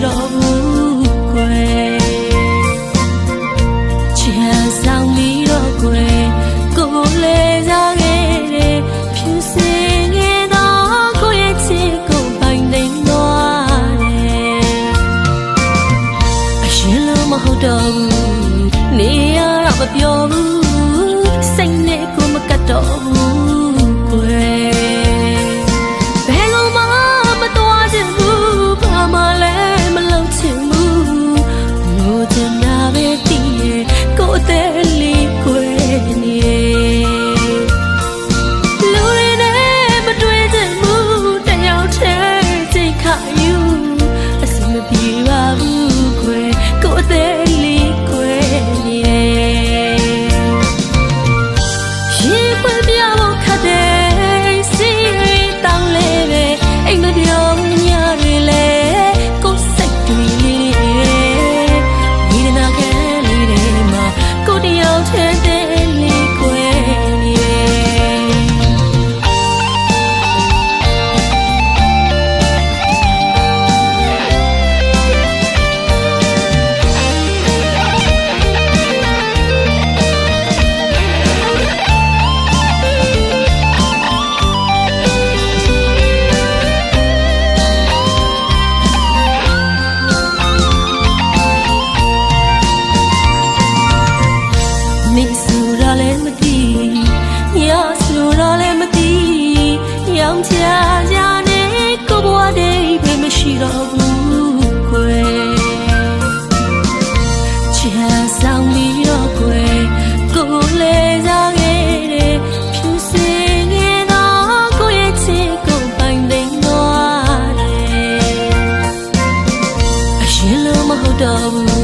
တော့ဘူးကွယ်ချမ်းဆောင်ပြီးတော့ကွယ်ကိုလေးစားခဲ့တဲ့ဖြူစင်ခဲ့တော့ကိုရဲ့ချစ်ကိုပိုင်သိမ်းသွားတယ်အရင်လိုမဟုတ်တော့ဘူးနေရတော့မပြောဘူးစိတ်နဲ့ကိုမကတ်တော့ဘူးကွယ်နေဆိုတာလည်းမသိညဆိုတာလည်းမသိရောင်ချကြနဲ့ကိုဘွားတဲ့ဘယ်မရှိတော့ဘူးကွယ်ချမ်းဆောင်ပြီးတော့ကွယ်ကိုလေးစားခဲ့တဲ့ဖြူစင်ခဲ့တော့ကိုရဲ့ချစ်ကိုပိုင်သိမ်းသွားတယ်အရင်လိုမဟုတ်တော့ဘူး